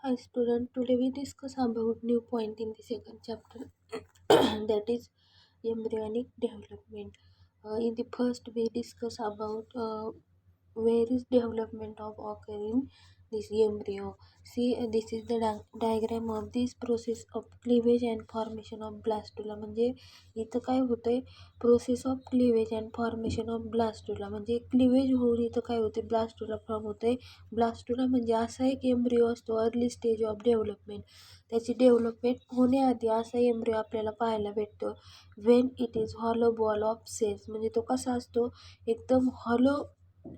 Hi student, today we discuss about new point in the second chapter that is embryonic development. In the first we discuss about various development of occurring this embryo. See, this is the diagram of this process of cleavage and formation of blastula. म्हणजे इथं काय होतंय, process of cleavage and formation of blastula. म्हणजे cleavage होऊन इथं काय होते, blastula form होते. ब्लास्टुला म्हणजे असा एक एम्ब्रिओ असतो अर्ली स्टेज ऑफ डेव्हलपमेंट. त्याची डेव्हलपमेंट होण्याआधी असा एम्ब्रिओ आपल्याला पाहायला भेटतो. When it is hollow ball of cells. म्हणजे तो कसा असतो, एकदम हॉलो,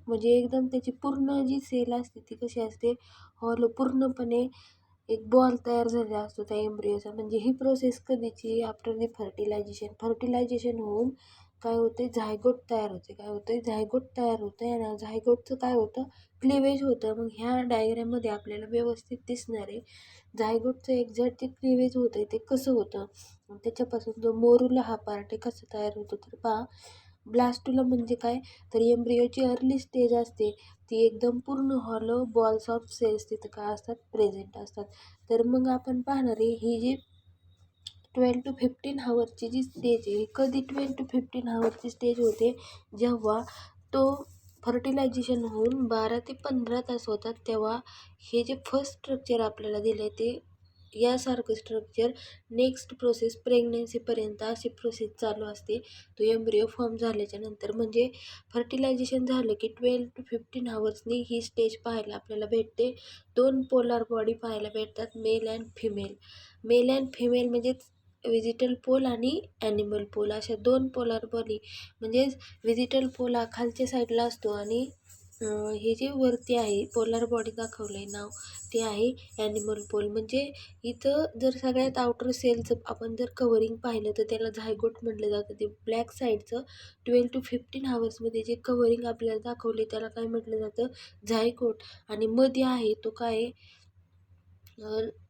म्हणजे एकदम त्याची पूर्ण जी सेल असते ती कशी असते, हॉलो, पूर्णपणे एक बॉल तयार झालेला असतो त्या एम्ब्रिओचा. म्हणजे ही प्रोसेस कधीची, आफ्टर दी फर्टिलायझेशन होऊन काय होते, झायगोट तयार होते. काय होते, झायगोट तयार होतं. आणि झायगोटचं काय होतं, क्लिवेज होतं. मग ह्या डायग्राममध्ये आपल्याला व्यवस्थित दिसणार आहे झायगोटचं एक्झॅक्ट जे क्लिवेज होतं ते कसं होतं. त्याच्यापासून जो मोरुला हा पार्ट आहे कसं तयार होतो, तर पहा. ब्लास्टुला म्हणजे काय, तर एम्ब्रिओची अर्ली स्टेज असते ती एकदम पूर्ण हॉलो बॉल्स ऑफ सेल्स तिथं काय असतात, प्रेझेंट असतात. तर मग आपण पाहणार आहे ही जी 12 to 15 हावरची जी स्टेज आहे, कधी 12 to 15 हावरची स्टेज होते, जेव्हा तो फर्टिलायझेशन होऊन 12 ते 15 तास होतात. तेव्हा हे जे फर्स्ट स्ट्रक्चर आपल्याला दिलं आहे ते यासारखं स्ट्रक्चर नेक्स्ट प्रोसेस प्रेग्नन्सीपर्यंत अशी प्रोसेस चालू असते. तो एम्ब्रिओ फॉर्म झाल्याच्या नंतर, म्हणजे फर्टिलायझेशन झालं की 12 to 15 हावर्सनी ही स्टेज पाहायला आपल्याला भेटते. दोन पोलार बॉडी पाहायला भेटतात, male and female. Male and female म्हणजेच व्हिजिटल पोल आणि ॲनिमल पोल, अशा दोन पोलार बॉडी. म्हणजेच व्हिजिटल पोल हा खालच्या साईडला असतो आणि हे जे वरती आहे पोलार बॉडी दाखवलं आहे नाव, ते आहे ॲनिमल पोल. म्हणजे इथं जर सगळ्यात आउटर सेलचं आपण जर कवरिंग पाहिलं तर त्याला झायगोट म्हटलं जातं. ते ब्लॅक साईडचं 12 to 15 हावर्समध्ये जे कवरिंग आपल्याला दाखवले त्याला काय म्हटलं जातं, झायगोट. आणि मध्ये आहे तो काय,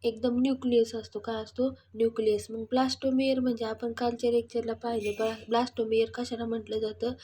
एकदम न्यूक्लियस असतो. काय असतो, न्यूक्लियस. मग ब्लास्टोमेअर म्हणजे आपण कालच्या लेक्चरला पाहिलं, ब्लास्टोमेअर कशाला म्हटलं जातं,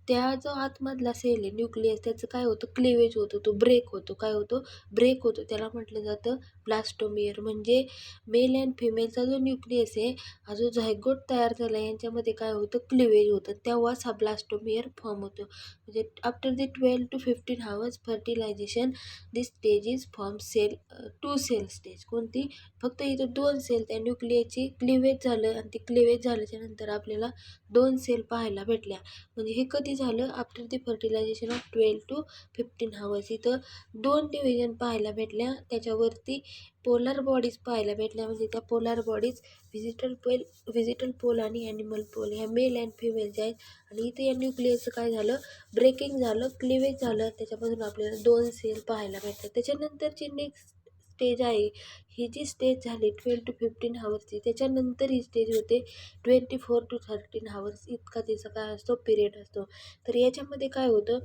त्या जो आतमधला सेल आहे न्यूक्लियस, त्याचं काय होतं, क्लिवेज होतं, तो ब्रेक होतो. काय होतो, ब्रेक होतो. त्याला म्हटलं जातं ब्लास्टोमेअर. म्हणजे मेल अँड फिमेलचा जो न्यूक्लियस आहे, हा जो झायगोट तयार झाला यांच्यामध्ये काय होतं, क्लिवेज होतं. तेव्हाच हा ब्लास्टोमेअर फॉर्म होतो. म्हणजे after the 12 to 15 hours fertilisation this stage is form cell, 2 cell stage. कोणती, फक्त इथं 2 सेल, त्या न्यूक्लियसची क्लिवेज झालं आणि ती क्लिवेज झाल्याच्या नंतर आपल्याला 2 सेल पाहायला भेटल्या. म्हणजे हे कधी झालं, after the fertilisation of 12 to 15 hours. इथं 2 डिव्हिजन पाहायला भेटल्या, त्याच्यावरती पोलार बॉडीज पाहायला भेटल्या. म्हणजे त्या पोलार बॉडीज व्हिजिटल पोल आणि ॲनिमल पोल ह्या मेल अँड फिमेल जे आहेत. आणि इथे या न्यूक्लियसचं काय झालं, ब्रेकिंग झालं, क्लिवेज झालं. त्याच्यापासून आपल्याला 2 सेल पाहायला भेटतात. त्याच्यानंतरची नेक्स्ट स्टेज आहे, ही जी स्टेज झाली 12 to 15 हावर्सची, त्याच्यानंतर ही स्टेज होते 24 to 13 हावर्स. इतका तिचा काय असतो, पिरियड असतो. तर याच्यामध्ये काय होतं,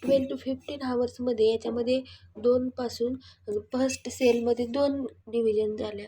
12 to 15 हावर्समध्ये याच्यामध्ये 2 पासून फर्स्ट सेलमध्ये 2 डिव्हिजन झाल्या,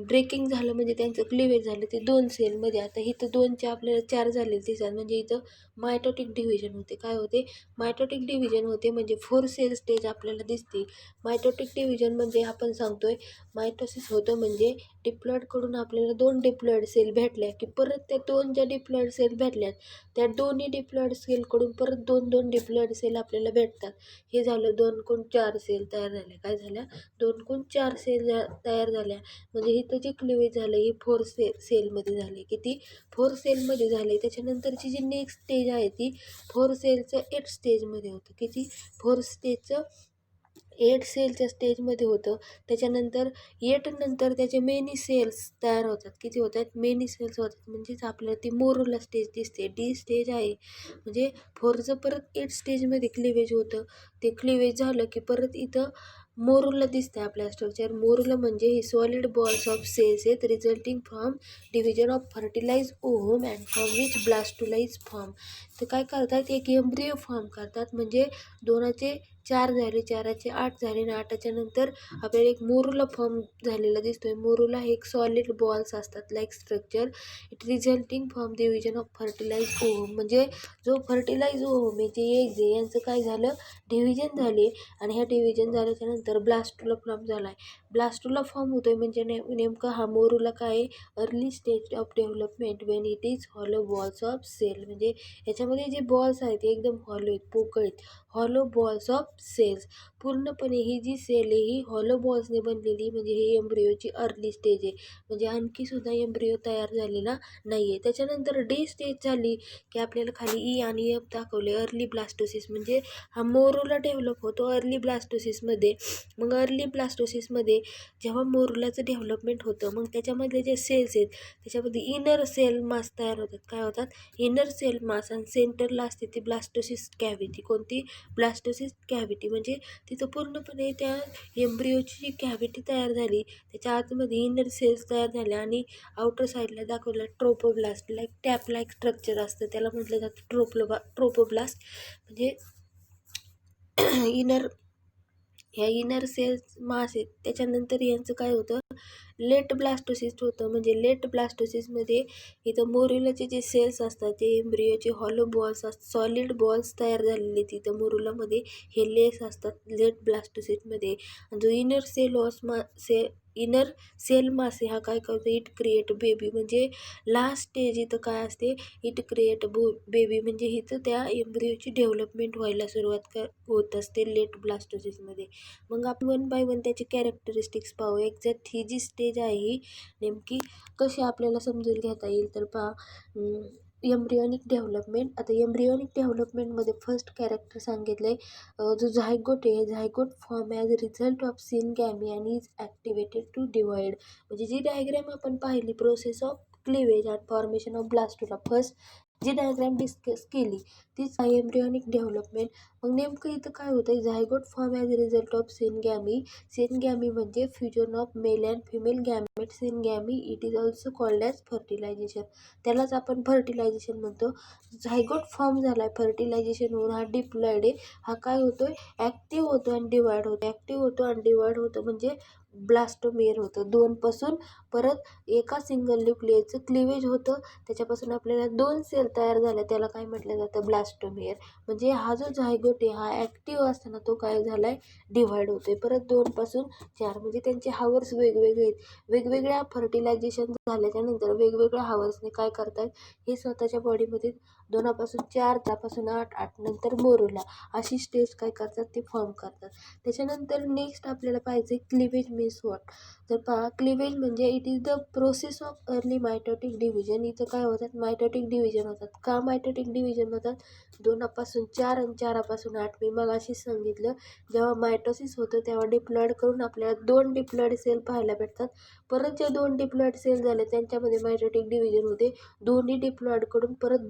ब्रेकिंग झालं म्हणजे त्यांचं क्लिवेज झालं ते 2 सेलमध्ये. आता इथं 2चे आपल्याला 4 झाले दिसतात. म्हणजे इथं मायटोटिक डिव्हिजन होते. काय होते, मायटोटिक डिव्हिजन होते. म्हणजे 4 सेल स्टेज आपल्याला दिसते. मायटोटिक डिव्हिजन म्हणजे आपण सांगतोय मायटोसिस होतं म्हणजे डिप्लॉइडकडून आपल्याला 2 डिप्लॉइड सेल भेटल्या की परत त्या 2 ज्या डिप्लॉइड सेल भेटल्यात त्या दोन्ही डिप्लॉइड सेलकडून परत 2 डिप्लॉइड सेल आपल्याला भेटतात. हे झालं 2x4 सेल तयार झाल्या. काय झाल्या, 2x4 सेल तयार झाल्या. म्हणजे इथं जे क्लिवेज झालं हे 4 सेलमध्ये झाले. किती, 4 सेलमध्ये झाले. त्याच्यानंतरची जी नेक्स्ट स्टेज आहे ती 4 सेलचं 8 स्टेजमध्ये होतं. किती, 4 स्टेजचं 8 सेलच्या स्टेजमध्ये होतं. त्याच्यानंतर 8 नंतर त्याचे मेनी सेल्स तयार होतात. किती होतात, मेनी सेल्स होतात. म्हणजेच आपल्याला ती मोरुला स्टेज दिसते, डी स्टेज आहे. म्हणजे 4चं परत 8 स्टेजमध्ये क्लिवेज होतं. ते क्लिवेज झालं की परत इथं मोरुला दिसतं आपल्या स्ट्रक्चर. मोरुला म्हणजे ही सॉलिड बॉल्स ऑफ सेल्स आहेत resulting from division of fertilise ovum and from which blastula is form. तर काय करतात, एक एम्ब्रिओ फॉर्म करतात. म्हणजे दोनाचे 4 झाले, 4चे 8 झाले आणि 8च्या नंतर आपल्याला एक मोरुला फॉर्म झालेला दिसतोय. मोरुला हे एक सॉलिड बॉल्स असतात like structure. It resulting from division of fertilise ovum, म्हणजे जो फर्टिलाइज ओव्हम आहे ते एग्ज आहे यांचं काय झालं, डिव्हिजन झाले आणि ह्या डिव्हिजन झाल्याच्या नंतर ब्लास्टुला फॉर्म झाला आहे. ब्लास्टुला फॉर्म होतोय म्हणजे नेमकं हा मोरुला काय आहे, early stage of development when it is hollow balls of cell, म्हणजे याच्यामध्ये जे बॉल्स आहेत ते एकदम हॉलो आहेत, पोकळ आहेत, हॉलो बॉल्स ऑफ सेल्स. पूर्णपणे ही जी सेल आहे ही हॉलो बॉल्सने बनलेली, म्हणजे ही एम्ब्रिओची अर्ली स्टेज आहे, म्हणजे आणखी सुद्धा एम्ब्रिओ तयार झालेला नाही आहे. त्याच्यानंतर डी स्टेज झाली की आपल्याला खाली ई आणि एफ दाखवले, अर्ली ब्लास्टोसिस, म्हणजे हा मोरुला डेव्हलप होतो अर्ली ब्लास्टोसिसमध्ये. मग अर्ली ब्लास्टोसिसमध्ये जेव्हा मोरुलाचं डेव्हलपमेंट होतं मग त्याच्यामधले जे सेल्स आहेत त्याच्यामध्ये इनर सेल मास तयार होतात. काय होतात, इनर सेल मास, आणि सेंटरला असते ती ब्लास्टोसिस कॅव्हिटी. कोणती, ब्लास्टोसिस कॅव्हिटी, म्हणजे तिथं पूर्णपणे त्या एम्ब्रिओची जी कॅव्हिटी तयार झाली त्याच्या आतमध्ये इनर सेल्स तयार झाल्या आणि आउटर साईडला दाखवलं trophoblast, like tap like structure असतं त्याला म्हटलं जातं ट्रोपोब्लास्ट, म्हणजे इनर ह्या इनर सेल्स मास आहेत. त्याच्यानंतर यांचं काय होतं, लेट ब्लास्टोसिस होतं, म्हणजे लेट ब्लास्टोसिसमध्ये इथं मोरुलाचे जे सेल्स असतात ते एम्ब्रिओचे हॉलो बॉल्स असतात, सॉलिड बॉल्स तयार झालेले तिथं मोरुलामध्ये हे लेस असतात लेट ब्लास्टोसिसमध्ये. जो इनर सेल मास आहे हा काय करतो, इट क्रिएट बेबी, म्हणजे लास्ट स्टेज इथं काय असते, इट क्रिएट बेबी, म्हणजे इथं त्या एम्ब्रिओची डेव्हलपमेंट व्हायला सुरुवात होत असते लेट ब्लास्टोसिसमध्ये. मग आपण 1 बाय 1 त्याचे कॅरेक्टरिस्टिक्स पाहू. एक्झॅक्ट ही जी स्टेज आहे ही नेमकी कशी आपल्याला समजून घेता येईल तर पहा. Embryonic development. आता एम्ब्रियॉनिक डेव्हलपमेंटमध्ये फर्स्ट कॅरेक्टर सांगितलं आहे, जो झायगोट आहे, zygote form as result of syngamy and is activated to divide, म्हणजे जी डायग्रॅम आपण पाहिली process of cleavage and formation of blastula, first जी डायग्रॅम डिस्कस केली तीच एम्ब्रियॉनिक डेव्हलपमेंट. मग नेमकं इथं काय होतं, zygote form as result of syngamy. Syngamy म्हणजे fusion of male and female gamete. Syngamy it is also called as fertilisation, त्यालाच आपण फर्टिलायझेशन म्हणतो. झायगोट फॉर्म झाला आहे फर्टिलायझेशन होऊन, हा डिप्लॉइड आहे, हा काय होतोय, ॲक्टिव्ह होतो आणि डिवाइड होतो, ॲक्टिव्ह होतो आणि डिवाइड होतो, म्हणजे ब्लास्टोमेअर होतं. 2 पासून परत एका सिंगल न्यूक्लियसचं क्लिवेज होतं, त्याच्यापासून आपल्याला 2 सेल तयार झाल्या, त्याला काय म्हटलं जातं, ब्लास्टोमेअर. म्हणजे हा जो झायगोट आहे हा ॲक्टिव्ह असताना तो काय झाला आहे, डिव्हाइड होतोय. परत 2 पासून 4, म्हणजे त्यांचे हावर्स वेगवेगळे आहेत. वेगवेगळ्या फर्टिलायझेशन झाल्याच्यानंतर वेगवेगळ्या हावर्सने काय करतात, हे स्वतःच्या बॉडीमध्ये 2 पासून 4, त्यापासून 8, 8 नंतर मोरुला, अशी स्टेज काय करतात ते फॉर्म करतात. त्याच्यानंतर नेक्स्ट आपल्याला पाहिजे क्लिवेज मीन्स व्हॉट. तर पहा, क्लिवेज म्हणजे it is the process of early mitotic division. इथं काय होतात, मायटोटिक डिव्हिजन होतात. का मायटोटिक डिव्हिजन होतात, 2 पासून 4 आणि 4 पासून 8. मी मगाशीच सांगितलं, जेव्हा मायटोसिस होतं तेव्हा डिप्लॉइड करून आपल्याला 2 डिप्लॉइड सेल पाहायला भेटतात. परत जे 2 डिप्लॉइड सेल झाले त्यांच्यामध्ये मायटोटिक डिव्हिजन होते. दोन्ही डिप्लॉइड करून परत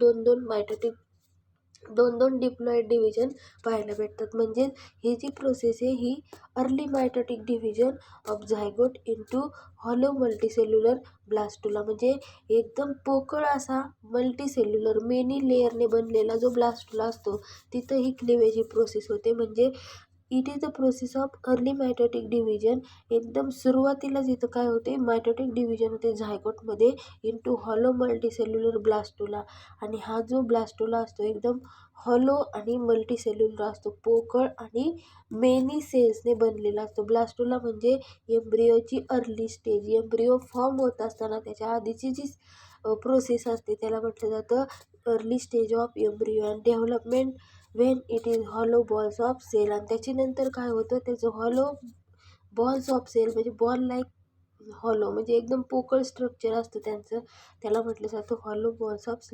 2 डिप्लॉइड डिव्हिजन पाहायला भेटतात. म्हणजे ही जी प्रोसेस आहे ही early mitotic division of zygote into hollow multicellular blastula, म्हणजे एकदम पोकळ असा मल्टीसेल्युलर मेनी लेअरने बनलेला जो ब्लास्टुला असतो तिथं ही क्लिवेज ही प्रोसेस होते. म्हणजे it is the process of early mitotic division. एकदम सुरुवातीलाच इथं काय होते, मायटोटिक डिव्हिजन होते झायगोटमध्ये इनटू हॉलो मल्टीसेल्युलर ब्लास्टुला. आणि हा जो ब्लास्टुला असतो एकदम हॉलो आणि मल्टीसेल्युलर असतो, पोकळ आणि मेनी सेल्सने बनलेला असतो. ब्लास्टुला म्हणजे एम्ब्रिओची अर्ली स्टेज, एम्ब्रिओ फॉर्म होत असताना त्याच्या आधीची जी प्रोसेस असते त्याला म्हटलं जातं early stage of embryo and development when it is hollow balls of cell. आणि त्याच्यानंतर काय होतं, त्याचं हॉलो बॉल्स ऑफ सेल म्हणजे बॉल लाईक हॉलो, म्हणजे एकदम पोकळ स्ट्रक्चर असतं त्यांचं, त्याला म्हटलं जातं हॉलो बॉल्स ऑफ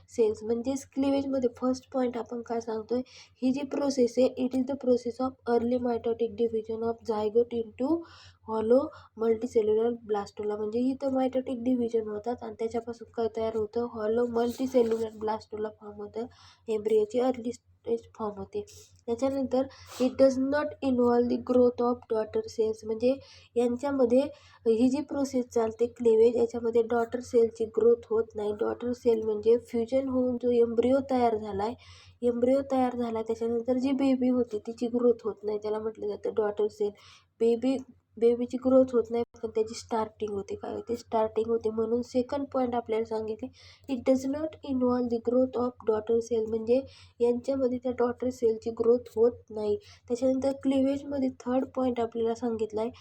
सेल्स. म्हणजेच क्लिवेजमध्ये फर्स्ट पॉईंट आपण काय सांगतोय, ही जी प्रोसेस आहे it is the process of early mitotic division of zygote into hollow multicellular blastula. म्हणजे इथं मायटोटिक डिव्हिजन होतात आणि त्याच्यापासून काय तयार होतं, हॉलो मल्टीसेल्युलर ब्लास्टुला फॉर्म होतं. एम्ब्रिओची अर्ली क्लिवेज फॉर्म होते. त्याच्यानंतर it does not involve the growth of daughter cells, म्हणजे यांच्यामध्ये ही जी प्रोसेस चालते क्लिवेज, याच्यामध्ये डॉटर सेलची ग्रोथ होत नाही. डॉटर सेल म्हणजे फ्युजन होऊन जो एम्ब्रिओ तयार झाला आहे, एम्ब्रिओ तयार झाला त्याच्यानंतर जी बेबी होती तिची ग्रोथ होत नाही, त्याला म्हटलं जातं डॉटर सेल. बेबीची ग्रोथ होत नाही, पण त्याची स्टार्टिंग होते. काय होते? स्टार्टिंग होते. म्हणून सेकंड पॉईंट आपल्याला सांगितले, it does not involve the growth of daughter cell, म्हणजे यांच्यामध्ये त्या डॉटर सेलची ग्रोथ होत नाही. त्याच्यानंतर क्लिवेजमध्ये थर्ड पॉईंट आपल्याला सांगितला आहे,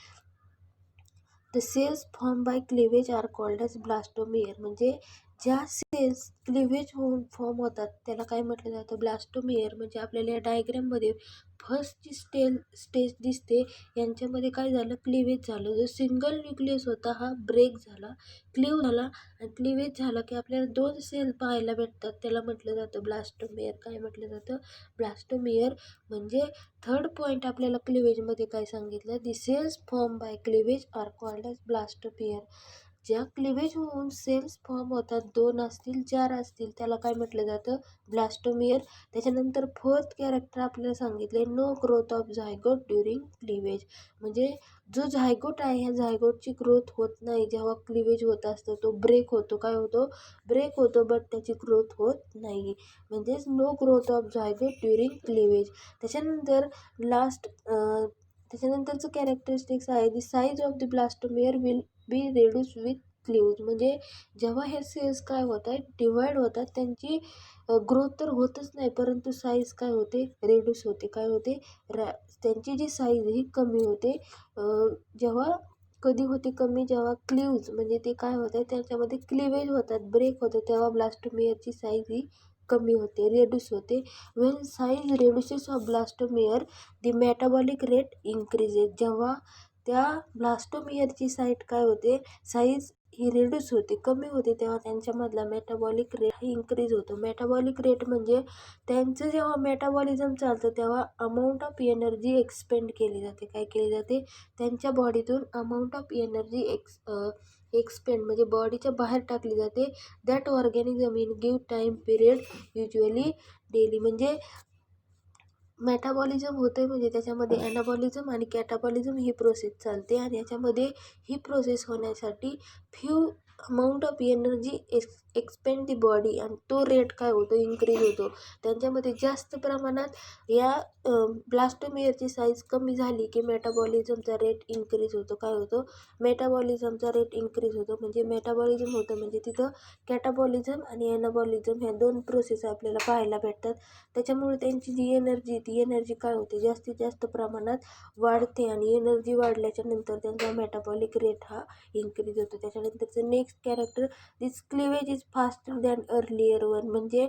the cells form by cleavage are called as blastomere, म्हणजे ज्या सेल्स क्लिवेज होऊन फॉर्म होतात त्याला काय म्हटलं जातं? ब्लास्टोमियर. म्हणजे आपल्याला या डायग्राममध्ये फर्स्ट जी स्टेज दिसते, यांच्यामध्ये काय झालं? क्लिवेज झालं. जो सिंगल न्यूक्लियस होता हा ब्रेक झाला, क्लीव झाला, आणि क्लिवेज झाला की आपल्याला 2 सेल पाहायला भेटतात, त्याला म्हटलं जातं ब्लास्टोमियर. काय म्हटलं जातं? ब्लास्टोमियर. म्हणजे थर्ड पॉईंट आपल्याला क्लिवेजमध्ये काय सांगितलं? The cells form by cleavage are called as blastomere. ज्या क्लिवेज होऊन सेल्स फॉर्म होतात, 2 असतील 4 असतील, त्याला काय म्हटलं जातं? ब्लास्टोमियर. त्याच्यानंतर फोर्थ कॅरेक्टर आपल्याला सांगितले, no growth of zygote during cleavage, म्हणजे जो झायगोट आहे ह्या झायगोटची ग्रोथ होत नाही. जेव्हा क्लिवेज होत असतं तो ब्रेक होतो. काय होतो? ब्रेक होतो, बट त्याची ग्रोथ होत नाही. म्हणजेच no growth of zygote during cleavage. त्याच्यानंतर त्याच्यानंतरचं कॅरेक्टरिस्टिक्स आहे, the size of the blastomere will be reduce with cleaves, म्हणजे जेव्हा हे सेल्स काय होत आहेत? डिवाइड होतात, त्यांची ग्रोथ तर होतच नाही, परंतु साईज काय होते? रेड्यूस होते. काय होते? त्यांची जी साईज ही कमी होते. जेव्हा कधी होते कमी? जेव्हा क्लिव्ज म्हणजे ते काय होतं आहे, त्याच्यामध्ये क्लिवेज होतात, ब्रेक होतं, तेव्हा ब्लास्टोमियरची साईज ही कमी होते, रेड्यूस होते. When size reduces of blastomere the metabolic rate increases, जेव्हा त्या ब्लास्टोमियरची साईज ही रेड्यूस होते, कमी होते, तेव्हा त्यांच्यामधला मेटाबॉलिक रेट ही इन्क्रीज होतो. मेटाबॉलिक रेट म्हणजे त्यांचं जेव्हा मेटाबॉलिझम चालतं तेव्हा अमाऊंट ऑफ एनर्जी एक्सपेंड केली जाते. काय केली जाते? त्यांच्या बॉडीतून अमाऊंट ऑफ एनर्जी एक्सपेंड म्हणजे बॉडीच्या बाहेर टाकली जाते. That organism in give time period usually daily, म्हणजे मेटाबॉलिझम होतं म्हणजे त्याच्यामध्ये ॲनाबॉलिझम आणि कॅटाबॉलिझम ही प्रोसेस चालते, आणि याच्यामध्ये ही प्रोसेस होण्यासाठी few amount of energy expand the body, आणि तो रेट काय होतो? इन्क्रीज होतो. त्यांच्यामध्ये जास्त प्रमाणात या ब्लास्टोमियरची साईज कमी झाली की मेटाबॉलिझमचा रेट इन्क्रीज होतो. काय होतो? मेटाबॉलिझमचा रेट इन्क्रीज होतो. म्हणजे मेटाबॉलिझम होतं म्हणजे तिथं कॅटाबॉलिझम आणि ॲनाबॉलिझम ह्या 2 प्रोसेस आपल्याला पाहायला भेटतात. त्याच्यामुळे त्यांची जी एनर्जी ती एनर्जी काय होते? जास्तीत जास्त प्रमाणात वाढते, आणि एनर्जी वाढल्याच्या नंतर त्यांचा मेटाबॉलिक रेट हा इन्क्रीज होतो. त्याच्यानंतरचं next character, this cleavage is faster than earlier one, म्हणजे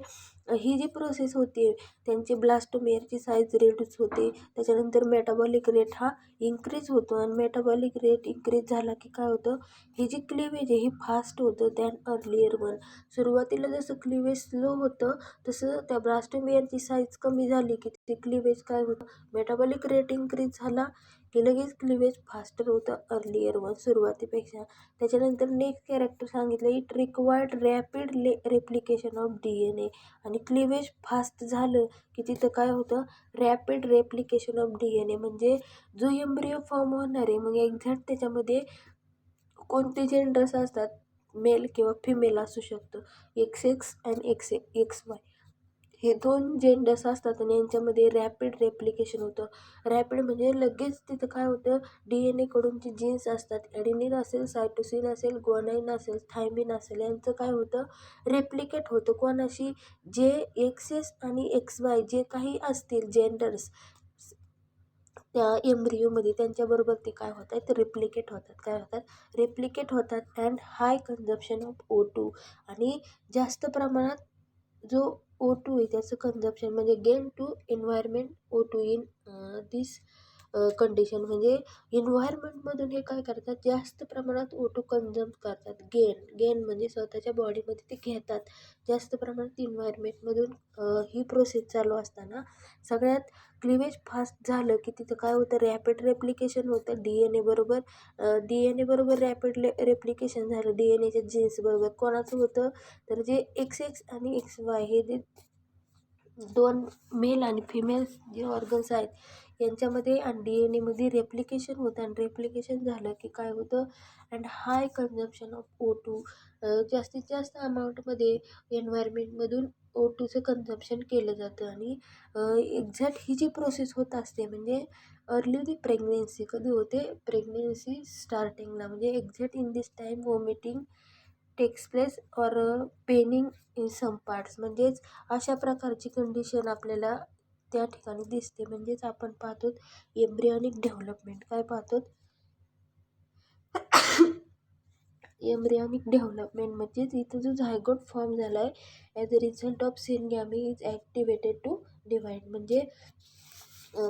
ही जी प्रोसेस होते त्यांची ब्लास्टोमियरची साईज रेड्यूस होते, त्याच्यानंतर मेटाबॉलिक रेट हा इन्क्रीज होतो, आणि मेटाबॉलिक रेट इन्क्रीज झाला की काय होतं? ही जी क्लिवेज आहे ही फास्ट होतं दॅन अर्लियर वन. सुरुवातीला जसं क्लिवेज स्लो होतं तसं त्या ब्लास्टोमियरची साईज कमी झाली की ते क्लिवेज काय होतं? मेटाबॉलिक रेट इन्क्रीज झाला की लगेच क्लिवेज फास्टर होतं अर्लियर वन, सुरुवातीपेक्षा. त्याच्यानंतर नेक्स्ट कॅरेक्टर सांगितलं, it required rapid replication of DNA, आणि क्लिवेज फास्ट झालं की तिथं काय होतं? रॅपिड रेप्लिकेशन ऑफ DNA, म्हणजे जो एम्ब्रिओ फॉर्म होणार आहे मग एक्झॅक्ट त्याच्यामध्ये कोणते जेंडर्स असतात? मेल किंवा फिमेल असू शकतं. XX आणि XY हे 2 जेंडर्स असतात, आणि यांच्यामध्ये रॅपिड रेप्लिकेशन होतं. रॅपिड म्हणजे लगेच तिथं काय होतं? DNA कडून जे जीन्स असतात, ॲडेनिन असेल, सायटोसिन असेल, ग्वानाईन असेल, थायमिन असेल, यांचं काय होतं? रेप्लिकेट होतं. कोणाशी? जे XX आणि XY जे काही असतील जेंडर्स त्या एम्ब्रिओमध्ये, त्यांच्याबरोबर ते काय होत आहेत? रेप्लिकेट होतात. काय होतात? रेप्लिकेट होतात. अँड हाय कन्झप्शन ऑफ O2, आणि जास्त प्रमाणात जो O2 आहे त्याचं कन्झप्शन म्हणजे gain to environment O2 in this condition, म्हणजे एन्व्हायरमेंटमधून हे काय करतात? जास्त प्रमाणात O2 कन्झ्युम करतात. गेन म्हणजे स्वतःच्या बॉडीमध्ये ते घेतात जास्त प्रमाणात एन्व्हायरमेंटमधून. ही प्रोसेस चालू असताना सगळ्यात क्लिवेज फास्ट झालं की तिथं काय होतं? रॅपिड रेप्लिकेशन होतं. DNA बरोबर रॅपिड रेप्लिकेशन झालं. DNAच्या जीन्स बरोबर कोणाचं होतं? तर जे XX आणि XY हे जे दोन मेल आणि फिमेल जे ऑर्गन्स आहेत यांच्यामध्ये आणि DNA मध्ये रेप्लिकेशन होतं आणि रेप्लिकेशन झालं की काय होतं and high consumption of O2 जास्तीत जास्त अमाऊंटमध्ये एन्व्हायरमेंटमधून O2चं कन्झम्पशन केलं जातं आणि एक्झॅक्ट ही जी प्रोसेस होत असते म्हणजे अर्ली दी प्रेग्नेन्सी कधी होते प्रेग्नेन्सी स्टार्टिंगला म्हणजे exact in this time vomiting takes place or paining in some parts म्हणजेच अशा प्रकारची कंडिशन आपल्याला त्या ठिकाणी दिसते म्हणजेच आपण पाहतो एम्ब्रियॉनिक डेव्हलपमेंट काय पाहतो एम्ब्रियॉनिक डेव्हलपमेंट म्हणजेच इथं जो झायगोट फॉर्म झाला आहे as a result of syngamy is activated to divide म्हणजे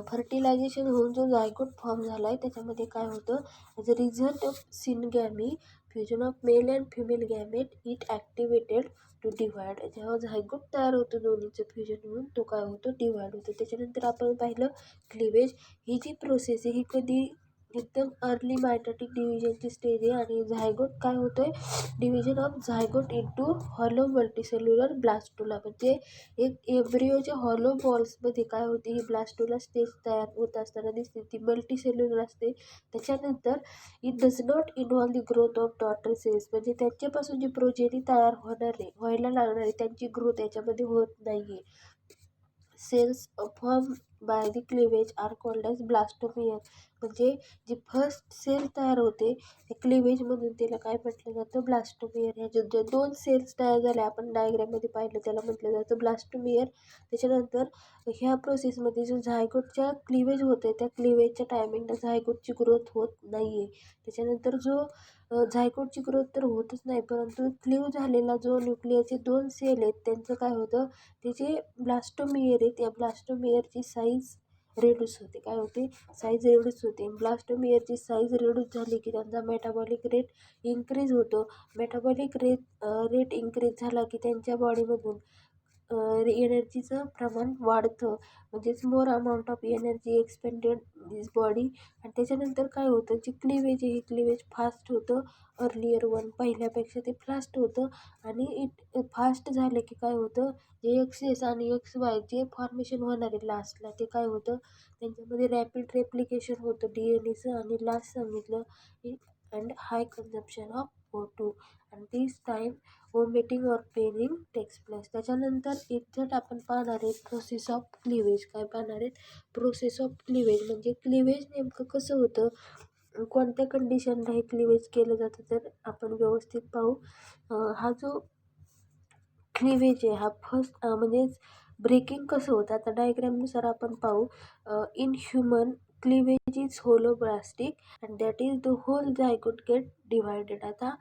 फर्टिलायझेशन होऊन जो झायगोट फॉर्म झाला आहे त्याच्यामध्ये काय होतं as a result of syngamy fusion of male and female gamete it activated to divide जेव्हा झायगोट तयार होतो दोन्हीचं फ्युजन होऊन तो काय होतो डिवाइड होतो त्याच्यानंतर आपण पाहिलं क्लिवेज ही जी प्रोसेस आहे ही कधी एकदम अर्ली मायटोटिक डिव्हिजनची स्टेज आहे आणि झायगोट काय होतं आहे division of zygote into hollow multicellular blastula म्हणजे एक एम्ब्रिओच्या हॉलो बॉल्समध्ये काय होते ही ब्लास्टोला स्टेज तयार होत असताना दिसते ती मल्टीसेल्युलर असते त्याच्यानंतर it does not involve the growth of daughter cells म्हणजे त्यांच्यापासून जी प्रोजेनी तयार होणार आहे व्हायला लागणार आहे त्यांची ग्रोथ याच्यामध्ये होत नाही आहे cells form by the cleavage are called as blastomere म्हणजे जी फर्स्ट सेल तयार होते त्या क्लिवेजमधून त्याला काय म्हटलं जातं ब्लास्टोमियर ह्या ज्या दोन सेल्स तयार झाल्या आपण डायग्राममध्ये पाहिलं त्याला म्हटलं जातं ब्लास्टोमियर त्याच्यानंतर ह्या प्रोसेसमध्ये जो झायगोटच्या क्लिवेज होते त्या क्लिवेजच्या टायमिंगला झायगोटची ग्रोथ होत नाही आहे त्याच्यानंतर जो झायगोटची ग्रोथ तर होतच नाही परंतु क्लीव झालेला जो न्यूक्लियसचे दोन सेल आहेत त्यांचं काय होतं ते जे ब्लास्टोमियर आहे त्या ब्लास्टोमियरची साईज रेड्यूस होते काय होते साईज रेड्यूस होते ब्लास्टोमियरची साईज रेड्यूस झाली की त्यांचा मेटाबॉलिक रेट इन्क्रीज होतो मेटाबॉलिक रेट इन्क्रीज झाला की त्यांच्या बॉडीमधून एनर्जीचं प्रमाण वाढतं म्हणजेच more amount of energy expended this body आणि त्याच्यानंतर काय होतं जे क्लिवेज आहे हे क्लिवेज फास्ट होतं अर्लियर वन पहिल्यापेक्षा ते फास्ट होतं आणि इट फास्ट झालं की काय होतं जे एक्स आणि XY जे फॉर्मेशन होणारे लास्टला ते काय होतं त्यांच्यामध्ये रॅपिड रेप्लिकेशन होतं DNA आणि लास्ट सांगितलं and high consumption of O2 आणि this time vomiting or paining takes place त्याच्यानंतर एक्झॅक्ट आपण पाहणार आहे प्रोसेस ऑफ क्लिवेज काय पाहणार आहेत प्रोसेस ऑफ क्लिवेज म्हणजे क्लिवेज नेमकं कसं होतं कोणत्या कंडिशनला हे क्लिवेज केलं जातं तर आपण व्यवस्थित पाहू हा जो क्लिवेज आहे हा फर्स्ट म्हणजेच ब्रेकिंग कसं होतं आता डायग्रामनुसार आपण पाहू in human cleavage is holoblastic and that is the whole zygote get divided आता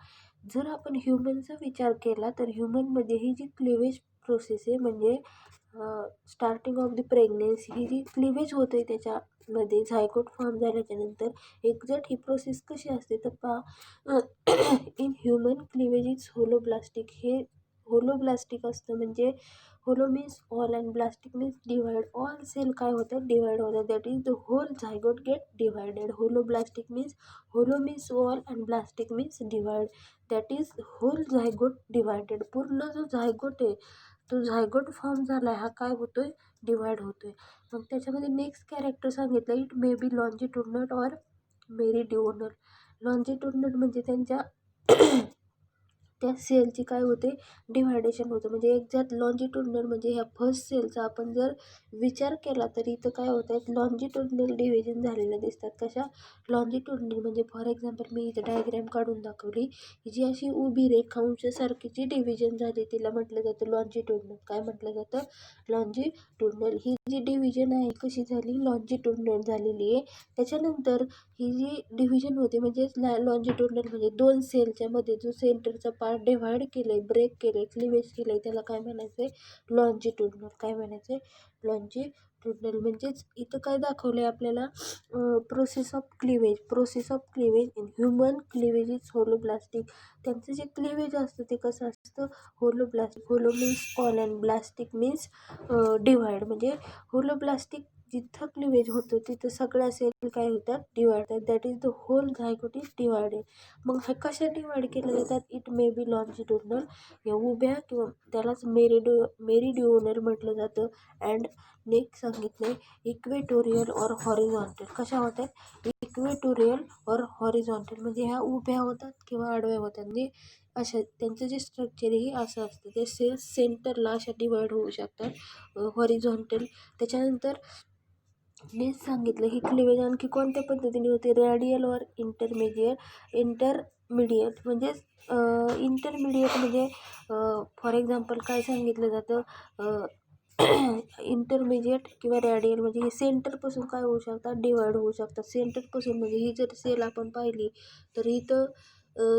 जर आपण ह्युमनचा विचार केला तर ह्युमनमध्ये ही जी क्लिवेज प्रोसेस आहे म्हणजे स्टार्टिंग ऑफ द प्रेग्नेन्सी ही जी क्लिवेज होते त्याच्यामध्ये झायगोट फॉर्म झाल्याच्यानंतर एक्झॅक्ट ही प्रोसेस कशी असते तर पहा in human cleavage is holoblastic हे होलोब्लास्टिक असतं म्हणजे holo means all and blastic means divide all cell काय होतं डिवाइड होतं that is the whole zygote get divided holoblastic means holo means all and blastic means divide that is whole zygote divided पूर्ण जो zygote आहे तो zygote form झाला आहे हा काय होतो आहे डिवाइड होतो आहे मग त्याच्यामध्ये नेक्स्ट कॅरेक्टर सांगितलं it may be longitudinal or meridional longitudinal म्हणजे त्यांच्या त्या सेलची काय होते डिव्हायडेशन होतं म्हणजे एक्झॅक्ट लॉन्जिट्युडनल म्हणजे ह्या फर्स्ट सेलचा आपण जर विचार केला तर इथं काय होतं आहे लॉन्जिट्युडनल डिव्हिजन झालेलं दिसतात कशा लॉन्जिट्युडनल म्हणजे फॉर एक्झाम्पल मी इथं डायग्रॅम काढून दाखवली जी अशी उभी रेखांशासारखी जी डिव्हिजन झाली तिला म्हटलं जातं लॉन्जिट्युडनल काय म्हटलं जातं लॉन्जिट्युडनल ही जी डिव्हिजन आहे कशी झाली लॉन्जिट्युडनल झालेली आहे त्याच्यानंतर ही जी डिव्हिजन होते म्हणजे लॉन्जिट्युडनल म्हणजे दोन सेलच्या मध्ये जो सेंटरचा पार्ट डिव्हाइड केलं आहे ब्रेक केलं आहे क्लिवेज केलं आहे त्याला काय म्हणायचं आहे लॉन्जिट्युडनल काय म्हणायचं आहे लॉन्जिट्युडनल म्हणजेच इथं काय दाखवलं आहे आपल्याला process of cleavage in human cleavage is holoblastic त्यांचं जे क्लिवेज असतं ते कसं असतं holoblastic holo means all and blastic means divide म्हणजे होलोब्लास्टिक जिथं क्लिवेज होतं तिथं सगळ्या सेल काय होतात, डिवाइड होतात. That is the whole zygote is divided. मग हे कशा डिवाइड केले जातात? इट मे बी लॉन्जिट्युडनल, या उभ्या किंवा त्यालाच मेरिडिओनल म्हटलं जातं. अँड नेक्स्ट सांगितलं इक्वेटोरियल और हॉरिझॉन्टल. कशा होतात? इक्वेटोरियल और हॉरिझॉन्टल म्हणजे ह्या उभ्या होतात किंवा आडव्या होतात. म्हणजे अशा त्यांचं जे स्ट्रक्चर आहे हे असं असतं. ते सेंटरला अशा डिवाइड होऊ शकतात हॉरिझॉन्टल. त्याच्यानंतर नेक्स्ट सांगितलं ही क्लिवेज आणखी कोणत्या पद्धतीने होते? रॅडियल और इंटरमिडिएट म्हणजे इंटरमिडिएट म्हणजे फॉर एक्झाम्पल काय सांगितलं जातं? इंटरमिजिएट किंवा रॅडियल म्हणजे हे सेंटरपासून काय होऊ शकतात? डिवाइड होऊ शकतात. सेंटरपासून म्हणजे ही जर सेल आपण पाहिली तर इथं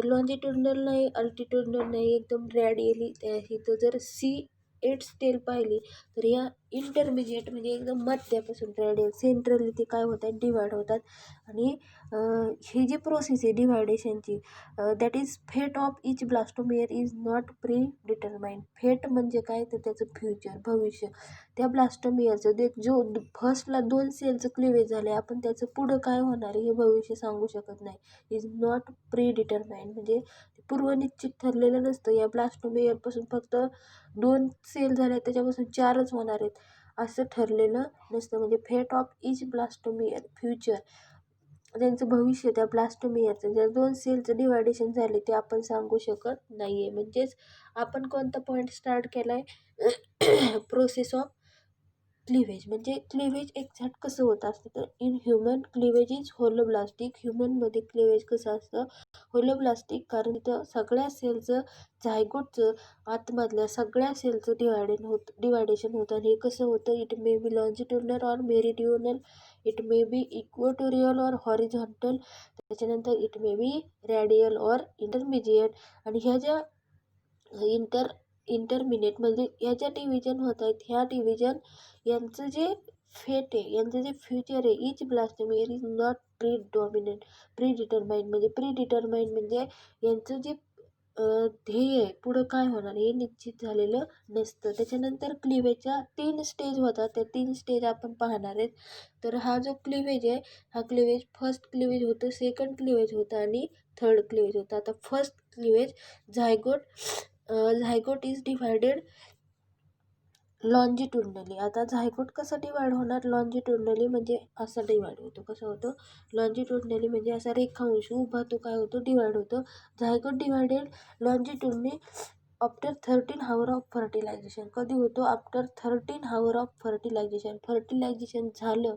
लॉन्जिट्युडनल नाही, अल्टिट्युडनल नाही, एकदम रॅडियली. इथं जर C8 स्टेल पाहिली तर या इंटरमिजिएट म्हणजे एकदम मध्यापासून रॅडियल सेंट्रली ते काय होतात? डिवाइड होतात. आणि ही जी प्रोसेस आहे डिव्हायडेशनची, that is fate of each blastomere is not predetermined. Fate म्हणजे काय? तर त्याचं फ्युचर, भविष्य. त्या ब्लास्टोमेअरचं जो फर्स्टला 2 सेलचं क्लिवेज झाले, आपण त्याचं पुढं काय होणार आहे हे भविष्य सांगू शकत नाही. इज नॉट प्री डिटरमाइंड म्हणजे पूर्वनिश्चित ठरलेलं नसतं. या ब्लास्टोमेअरपासून फक्त 2 सेल झाले, त्याच्यापासून 4च होणार आहेत असं ठरलेलं नसतं. म्हणजे फेट ऑफ इच ब्लास्टोमेअर, फ्युचर, त्यांचं भविष्य त्या ब्लास्टोमेअरचं ज्या 2 सेलचं डिवायडेशन झाले ते आपण सांगू शकत नाही आहे. म्हणजेच आपण कोणता पॉईंट स्टार्ट केला आहे? Process of cleavage. म्हणजे क्लिवेज एक्झॅक्ट कसं होत असतं? तर in human cleavage is holoblastic. ह्युमनमध्ये क्लिवेज कसं असतं? होलोब्लास्टिक. कारण तिथं सगळ्या सेलचं झायगोटचं आतमधल्या सगळ्या सेलचं डिवायडेशन होतं. आणि हे कसं होतं? इट मे बी लॉन्जिट्युडनल और मेरिडिओनल, इट मे बी इक्वेटोरियल और हॉरिझॉन्टल, त्याच्यानंतर इट मे बी रॅडियल और इंटरमिजिएट. आणि ह्या ज्या इंटरमिडिएट म्हणजे ह्या ज्या डिव्हिजन होत आहेत, ह्या डिव्हिजन यांचं जे फेट आहे, यांचं जे फ्युचर आहे, इच blastomere is not pre determined. म्हणजे प्री डिटरमाइंड म्हणजे यांचं जे ध्येय आहे, पुढं काय होणार हे निश्चित झालेलं नसतं. त्याच्यानंतर क्लिवेजच्या 3 स्टेज होतात. त्या 3 स्टेज आपण पाहणार आहेत. तर हा जो क्लिवेज आहे, हा क्लिवेज फर्स्ट क्लिवेज होतं, सेकंड क्लिवेज होतं आणि थर्ड क्लिवेज होतं. आता first cleavage zygote is divided longitudinally. आता झायगोट कसं डिवाइड होणार? लॉन्जिट्युडनली म्हणजे असा डिवाइड होतो. कसं होतं? लॉन्जिट्युडनली म्हणजे असा रेखांश उभा तो काय होतो? डिवाइड होतो. Zygote divided longitudinally after 13 hour of fertilization. कधी होतो? After 13 hour of fertilization. Fertilization झालं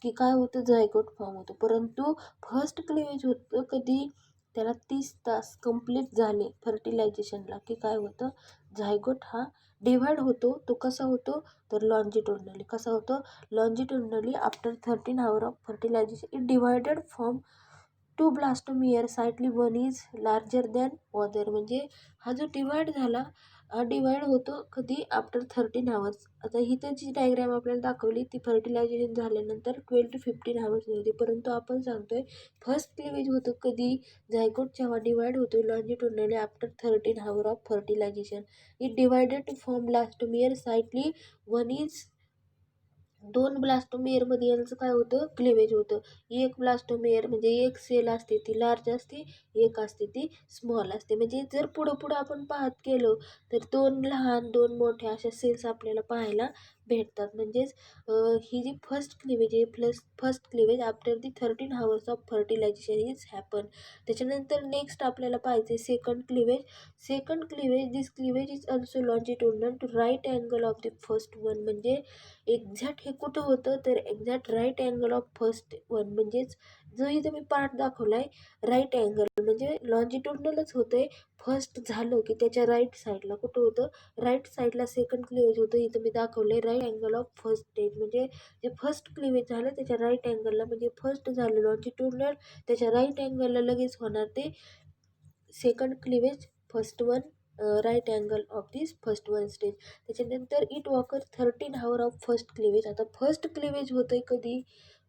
की काय होतं? झायगोट फॉर्म होतो. परंतु फर्स्ट क्लिवेज होतं कधी? त्याला 30 तास कंप्लीट झाले फर्टिलायझेशनला की काय होतं? झायगोट हा डिवाइड होतो. तो कसा होतो? तर लॉन्जिट्युडनली. कसा होतो? Longitudinally after 13 hour of fertilization it divided from 2 blastomere slightly one is larger than other. म्हणजे हा जो डिवाइड झाला, हा डिवाइड होतो कधी? After 13 hours. आता इथं जी डायग्राम आपल्याला दाखवली ती फर्टिलायझेशन झाल्यानंतर 12 to 15 hours होती. परंतु आपण सांगतोय फर्स्ट क्लिवेज होतं कधी? झायगोट जेव्हा डिवाइड होतो longitudinally after 13 hour of fertilization it divided to form blastomere slightly one is. 2 ब्लास्टोमेअरमध्ये यांचं काय होतं? क्लिवेज होतं. एक ब्लास्टोमेअर म्हणजे एक सेल असते ती लार्ज असते, एक असते ती स्मॉल असते. म्हणजे जर पुढं आपण पाहत गेलो तर 2 लहान 2 मोठ्या अशा सेल्स आपल्याला पाहायला भेटतात. म्हणजेच ही जी फर्स्ट क्लिवेज आहे, first cleavage after the 13 hours of fertilisation is happen. त्याच्यानंतर नेक्स्ट आपल्याला पाहिजे second cleavage. Second cleavage, this cleavage is also longitudinal to right angle of the first one. म्हणजे एक्झॅक्ट हे कुठं होतं? तर exact right angle of first one. म्हणजेच जो इथं मी पार्ट दाखवला आहे राईट अँगल म्हणजे लॉन्जिट्युडनलच होतं आहे. फर्स्ट झालं की त्याच्या राईट साईडला कुठं होतं? राईट साईडला सेकंड क्लिवेज होतं. इथं मी दाखवलं आहे right angle of first stage. म्हणजे जे फर्स्ट क्लिवेज झालं त्याच्या राईट अँगलला, म्हणजे फर्स्ट झालं लॉन्जिट्युडनल, त्याच्या राईट अँगलला लगेच होणार ते second cleavage, first one right angle of this first one stage. त्याच्यानंतर it occur 13 hour of first cleavage. आता फर्स्ट क्लिवेज होतं आहे कधी?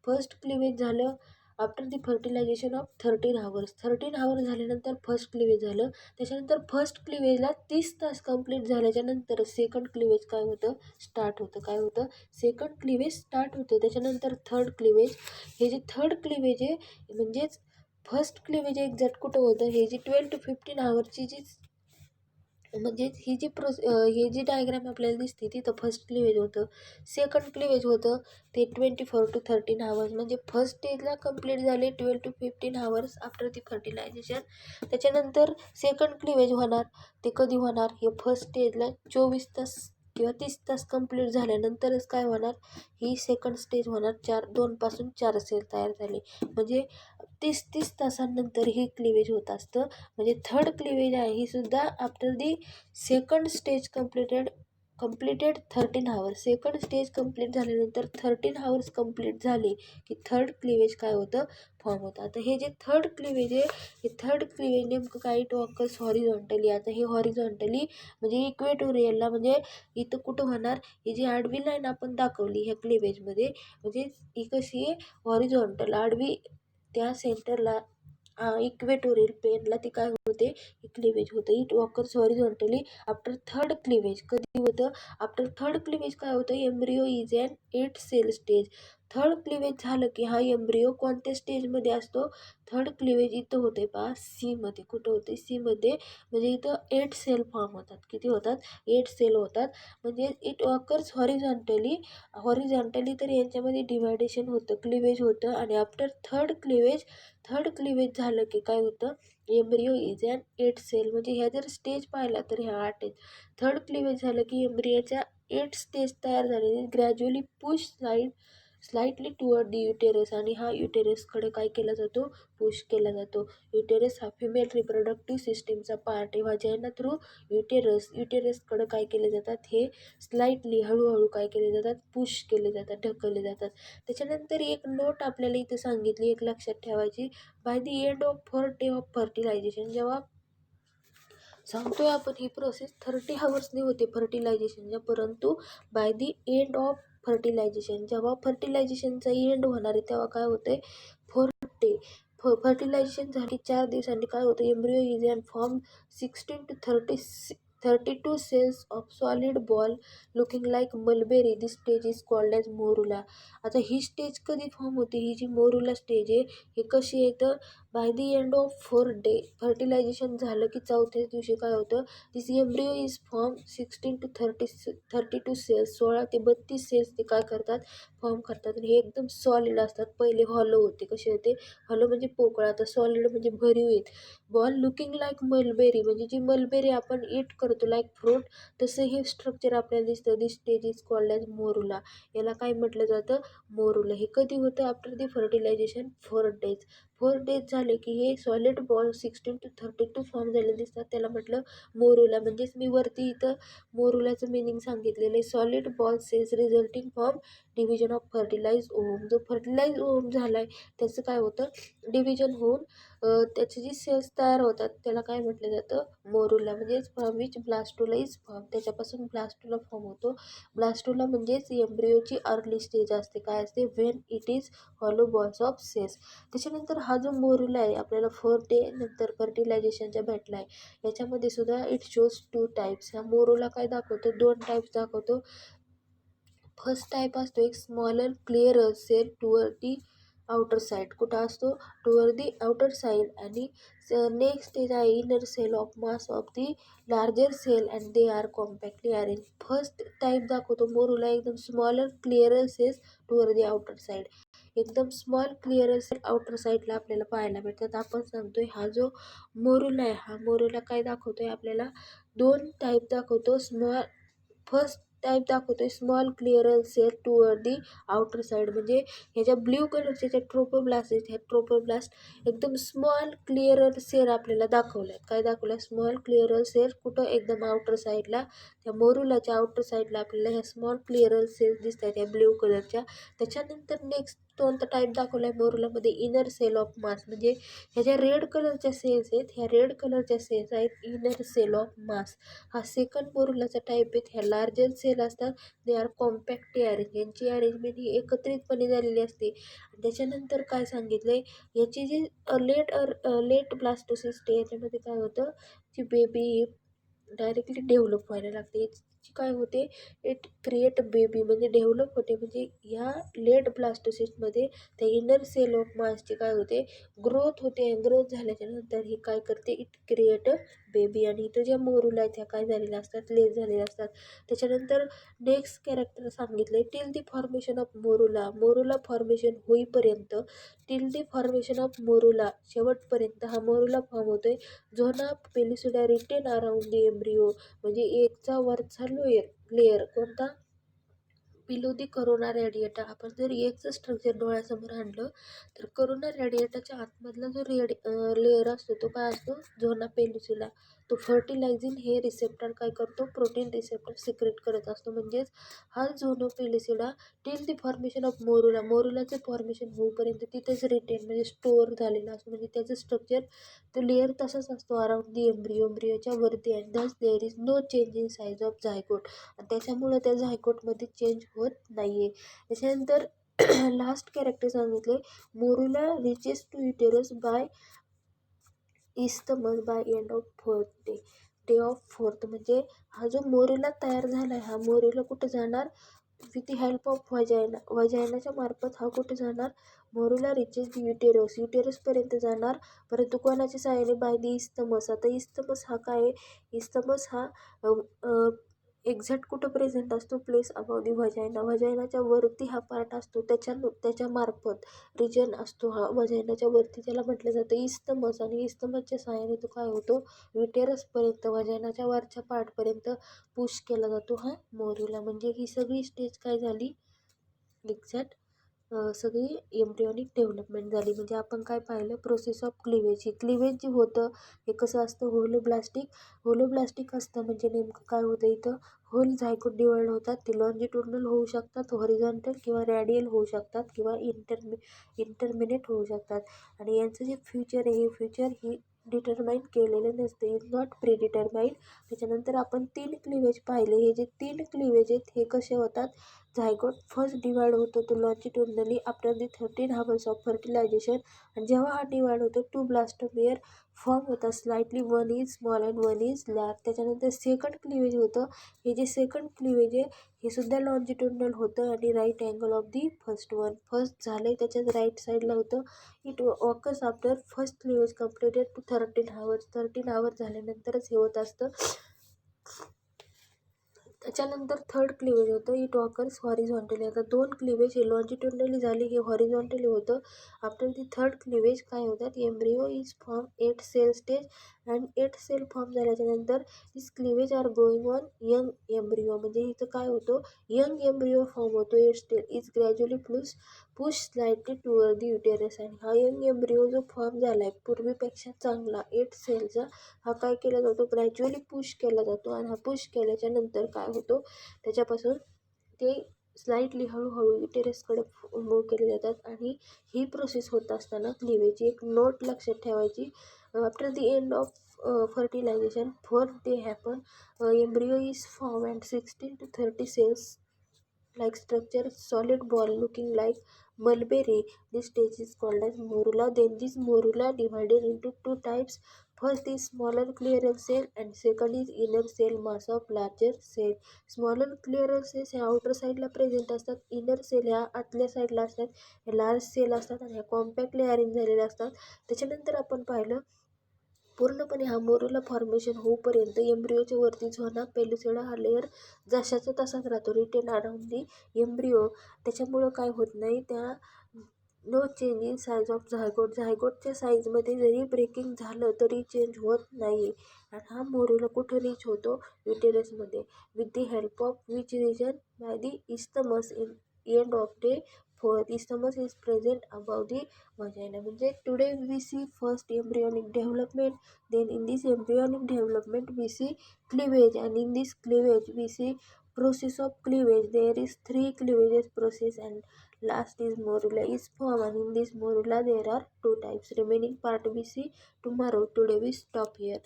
फर्स्ट क्लिवेज झालं after the fertilisation of 13 hours झाल्यानंतर फर्स्ट क्लिवेज झालं. त्याच्यानंतर फर्स्ट क्लिवेजला 30 तास कंप्लीट झाल्याच्यानंतर सेकंड क्लिवेज काय होतं स्टार्ट होतं. काय होतं सेकंड क्लिवेज स्टार्ट होतं. त्याच्यानंतर थर्ड क्लिवेज. हे जे थर्ड क्लिवेज आहे म्हणजेच फर्स्ट क्लिवेज एक्झॅक्ट कुठं होतं हे जी 12 to 15 आवर्सची जी म्हणजे ही जी ही जी डायग्राम आपल्याला दिसते तिथं फर्स्ट क्लिवेज होतं. सेकंड क्लिवेज होतं ते 24 to 13 आवर्स म्हणजे फर्स्ट स्टेजला कंप्लीट झाले 12 to 15 hours after the fertilisation. त्याच्यानंतर सेकंड क्लिवेज होणार ते कधी होणार हे फर्स्ट स्टेजला 24 तास किंवा 30 तास कंप्लीट झाल्यानंतरच काय होणार ही सेकंड स्टेज होणार. 2 पासून 4 सेल तयार झाले म्हणजे 30 तासांनंतर ही क्लिवेज होत असतं. म्हणजे थर्ड क्लिवेज आहे ही सुद्धा after the second stage completed 13 hours. Second stage complete झाल्यानंतर 13 आवर्स कंप्लीट झाले की थर्ड क्लिवेज काय होतं फॉर्म होतं. आता हे जे थर्ड क्लिवेज आहे हे थर्ड क्लिवेज नेमकं काय टू ऑकर्स हॉरिझॉन्टली. आता हे हॉरिझॉन्टली म्हणजे इक्वेटोरियलला म्हणजे इथं कुठं होणार ही जी आडवी लाईन आपण दाखवली ह्या क्लिवेजमध्ये म्हणजे ही कशी आहे हॉरिझॉन्टल आडवी त्या सेंटरला इक्वेटोरियल पेनला ती काय होते क्लिवेज होतं. It occurs horizontally after third cleavage. कधी होतं आफ्टर थर्ड क्लिवेज काय होतं embryo is an 8 cell stage. Third cleavage झालं की हा एम्ब्रियो कोणत्या स्टेजमध्ये असतो थर्ड क्लिवेज इथं होते पहा सीमध्ये. कुठं होते सीमध्ये म्हणजे इथं 8 सेल फॉर्म होतात. किती होतात 8 सेल होतात. म्हणजे इट ऑकर्स हॉरिझॉन्टली तर यांच्यामध्ये डिवायडेशन होतं क्लिवेज होतं. आणि आफ्टर थर्ड क्लिवेज झालं की काय होतं एम्ब्रियो इज ॲन 8 सेल. म्हणजे ह्या जर स्टेज पाहिला तर ह्या 8 आहेत. थर्ड क्लिवेज झालं की एम्ब्रियोच्या 8 स्टेज तयार झालेले gradually push slightly toward the uterus. आणि हा युटेरसकडे काय केला जातो पुश केला जातो. युटेरस हा फिमेल रिप्रोडक्टिव्ह सिस्टीमचा पार्ट आहे. व्हाजायना थ्रू युटेरसकडे काय केले जातात हे स्लाइटली हळूहळू काय केले जातात पुश केले जातात ढकलले जातात. त्याच्यानंतर एक नोट आपल्याला इथं सांगितली एक लक्षात ठेवायची. By the end of 4 day of fertilisation जेव्हा सांगतोय आपण ही प्रोसेस 30 आवर्सनी होते फर्टिलायझेशनच्या. परंतु by the end of fertilisation जेव्हा फर्टिलायझेशनचा एंड होणार आहे तेव्हा काय होते 4 डे फर्टिलायझेशन झाली 4 दिवसांनी काय होतं embryo is and form 16 to 32 cells of solid ball looking like mulberry. This stage is called as morula. आता ही स्टेज कधी फॉर्म होते ही जी मोरुला स्टेज आहे ही कशी येतं by the end of 4 day fertilization झालं की 4थ्याच दिवशी काय होतं this embryo is form 16 to 32 cells 16 ते 32 सेल्स ते काय करतात फॉर्म करतात. आणि हे एकदम सॉलिड असतात. पहिले हॉलो होते कसे होते हॉलो म्हणजे पोकळ. आता सॉलिड म्हणजे भरीव आहेत. बॉल लुकिंग लाईक मलबेरी म्हणजे जी मलबेरी आपण ईट करतो लाईक फ्रूट तसं हे स्ट्रक्चर आपल्याला दिसतं. This stage is called as morula. याला काय म्हटलं जातं मोरुला. हे कधी होतं आफ्टर दी फर्टिलायझेशन 4 डेज झाले की हे सॉलिड बॉल 16 to 32 फॉर्म झाले दिसतात. त्याला म्हटलं मोरुला. म्हणजेच मी वरती इथं मोरुलाचं मिनिंग सांगितलेलं आहे. Solid ball cells resulting from division of fertilise ovum. जो फर्टिलाइज ओव्हम झाला आहे त्याचं काय होतं डिव्हिजन होऊन त्याचे जी सेल्स तयार होतात त्याला काय म्हटलं जातं मोरुला. म्हणजेच विच ब्लास्टोला इज फॉर्म. त्याच्यापासून ब्लास्टोला फॉर्म होतो. ब्लास्टोला म्हणजेच एम्ब्रियोची अर्ली स्टेज असते. काय असते when it is hollow balls of cells. त्याच्यानंतर हा जो मोरुला आहे आपल्याला 4 डे नंतर फर्टिलायझेशनच्या भेटला आहे याच्यामध्ये सुद्धा इट शोज 2 टाईप्स. ह्या मोरुला काय दाखवतो 2 टाईप्स दाखवतो. फर्स्ट टाईप असतो एक smaller clear cell toward the outer side. कुठं असतो टुअर दी आउटर साईड. आणि नेक्स्ट स्टेज आहे inner cell of mass of the larger cell and they are compactly arrange. First type दाखवतो morula एकदम smaller clear cells toward the outer side. एकदम small clear cell outer साईडला आपल्याला पाहायला भेटतात. आपण सांगतोय हा जो मोरुला आहे हा मोरुला काय दाखवतोय आपल्याला 2 टाईप दाखवतो. फर्स्ट टाईप दाखवतोय small clearer cell toward the outer side. म्हणजे ह्याच्या ब्ल्यू कलरचे ज्या ट्रोपोब्लास्ट आहेत ह्या ट्रोपोब्लास्ट एकदम स्मॉल क्लिअरल सेल आपल्याला दाखवल्या आहेत. काय दाखवल्या स्मॉल क्लिअरल सेल कुठं एकदम आउटर साईडला त्या मोरुलाच्या आउटर साईडला आपल्याला ह्या स्मॉल क्लिअरल सेल्स दिसत आहेत ह्या ब्ल्यू कलरच्या. त्याच्यानंतर नेक्स्ट कोणता टाईप दाखवला आहे मोरुलामध्ये, इनर सेल ऑफ मास. म्हणजे ह्या ज्या रेड कलरच्या सेल्स आहेत, ह्या रेड कलरच्या सेल्स आहेत इनर सेल ऑफ मास. हा सेकंड मोरुलाचा टाईप आहेत. ह्या लार्जर सेल असतात, दे आर कॉम्पॅक्ट अरेंज. यांची अरेंजमेंट ही एकत्रितपणे झालेली असते. त्याच्यानंतर काय सांगितलं आहे, याची जी लेट ब्लास्टोसिस्ट याच्यामध्ये काय होतं, जी बेबी डायरेक्टली डेव्हलप व्हायला लागते. याची काय होते, इट क्रिएट बेबी म्हणजे डेव्हलप होते. म्हणजे ह्या लेट ब्लास्टोसिस्टमध्ये त्या इनर सेल ऑफ मासची काय होते, ग्रोथ होते. ग्रोथ झाल्याच्या नंतर ही काय करते, इट क्रिएट बेबी. आणि इथं ज्या मोरुला आहेत ह्या काय झालेल्या असतात, लेस झालेल्या असतात. त्याच्यानंतर नेक्स्ट कॅरेक्टर सांगितलं till the formation of morula. Morula formation होईपर्यंत, till the formation of morula शेवटपर्यंत हा मोरुला फॉर्म होतोय. Zona pellucida retain around the embryo. म्हणजे एकचा वरचा लेयर कोणता, बिलो दी करोना रॅडिएटा. आपण जर एकचं स्ट्रक्चर डोळ्यासमोर आणलं तर करोना रॅडिएटाच्या आतमधला जो लेअर असतो तो काय असतो, झोना पेलिसुला. तो फर्टिलायझिंग हे रिसेप्टर काय करतो, प्रोटीन रिसेप्टर सिक्रेट करत असतो. म्हणजेच हा zona pellucida till the formation of morula, मोरुलाचं फॉर्मेशन होईपर्यंत तिथेच रिटेन म्हणजे स्टोअर झालेला असतो. म्हणजे त्याचं स्ट्रक्चर, तो लेअर तसाच असतो अराउंड दी एम्ब्रियोच्या वरती. And thus there is no change in size of zygote. आणि त्याच्यामुळं त्या झायगोटमध्ये चेंज होत नाही आहे. त्याच्यानंतर लास्ट कॅरेक्टर सांगितले, morula reaches to uterus by isthmus by end of fourth day of fourth. म्हणजे हा जो मोरुला तयार झाला आहे, हा मोरुला कुठं जाणार, with the help of vagina. वजायनाच्या मार्फत हा कुठे जाणार, मोरुला रिचेस दी युटेरसपर्यंत जाणार. परंतु कोणाच्या सहाय्याने, बाय दी इस्तमस. आता इस्तमस हा काय आहे, इस्तमस हा एक्झॅक्ट कुठं प्रेझेंट असतो, प्लेस अबाव दी वजायना. वजायनाच्या वरती हा पार्ट असतो, त्याच्या मार्फत रिजन असतो हा वजायनाच्या वरती, त्याला म्हटलं जातं इस्तमस. आणि इस्तमसच्या सहाय्याने तो काय होतो, युटेरसपर्यंत वजायनाच्या वरच्या पार्टपर्यंत पुश केला जातो हा मोरुला. म्हणजे ही सगळी स्टेज काय झाली, एक्झॅक्ट सगळी एम्ब्रियॉनिक डेव्हलपमेंट झाली. म्हणजे आपण काय पाहिलं, process of cleavage. He cleavage जे होतं हे कसं असतं, होलोब्लास्टिक असतं. म्हणजे नेमकं काय होतं, इथं होल झायगोट डिवाइड होतात. ते लॉन्जिट्युडनल होऊ शकतात, हॉरिझॉन्टल किंवा रॅडियल होऊ शकतात, किंवा इंटरमिनेट होऊ शकतात. आणि यांचं जे फ्युचर आहे, हे फ्युचर ही डिटरमाइन केलेलं नसतं, इज नॉट प्रीडिटरमाइंड. त्याच्यानंतर आपण 3 क्लिवेज पाहिले. हे जे 3 क्लिवेज आहेत हे कसे होतात, झायगोट फर्स्ट डिवाइड होतो तो longitudinally after the 13 hours of fertilization. आणि जेव्हा हा डिवाइड होतो 2 ब्लास्टोमेअर फॉर्म होतात, slightly, one is small and one is large. त्याच्यानंतर सेकंड क्लिवेज होतं. हे जे सेकंड क्लिवेज आहे हे सुद्धा लॉन्जिट्युडनल होतं आणि right angle of the first one. First झालं त्याच्याच राईट साईडला होतं. It occurs after first cleavage completed to 13 hours. 13 hours झाल्यानंतरच हे होत असतं. त्याच्यानंतर थर्ड क्लिवेज होतं, इट ऑकर्स हॉरिझॉन्टली. आता 2 क्लिवेज हे लॉन्जिट्युडनली झाले, हे हॉरिझॉन्टली होतं. आफ्टर दी थर्ड क्लिवेज काय होतात, embryo is form 8 cell stage. And 8 cell form झाल्याच्या नंतर this cleavage are going on young embryo. म्हणजे इथं काय होतं, यंग एम्ब्रिओ फॉर्म होतो. 8 स्टेल is gradually push slightly toward the uterus. आणि हा यंग एम्ब्रिओ जो फॉर्म झाला आहे पूर्वीपेक्षा चांगला 8 सेलचा, हा काय केला जातो, ग्रॅज्युअली पुश केला जातो. आणि हा पुश केल्याच्या नंतर काय होतो, त्याच्यापासून ते स्लाइटली हळूहळू युटेरसकडे मूव्ह केले जातात. आणि ही प्रोसेस होत असताना क्लिवेजची एक नोट लक्षात ठेवायची, after the end of fertilization, fourth day happen, embryo is formed and 16 to 30 cells like structure, solid ball looking like mulberry. This stage is called as morula. Then this morula divided into 2 types. First is smaller clearer cell and second is inner cell mass of larger cell. Smaller clearer cells ह्या outer साईडला present असतात, inner cell ह्या आतल्या साईडला असतात. हे large sale असतात आणि ह्या कॉम्पॅक्टली अरेंज झालेल्या असतात. त्याच्यानंतर आपण पाहिलं, पूर्णपणे हा मोरुला फॉर्मेशन होऊपर्यंत एम्ब्रिओच्या वरती झोना पेलिसुडा हा लेअर जशाचा तसाच राहतो, रिटेन अराउंड दी एम्ब्रिओ. त्याच्यामुळं काय होत नाही, त्या no change in size of झायगोटच्या साईजमध्ये जरी ब्रेकिंग झालं तरी चेंज होत नाही. आणि हा मोरुला कुठं रीच होतो, युटेरसमध्ये, with the help of which region, by the isthmus. In end of day fourth, isthmus is present above the vagina. म्हणजे today we see first embryonic development, then in this embryonic development we see cleavage, and in this cleavage we see Process of cleavage. There is three cleavages process and last is morula is formed, and in this morula there are two types. Remaining part we see tomorrow. Today we stop here.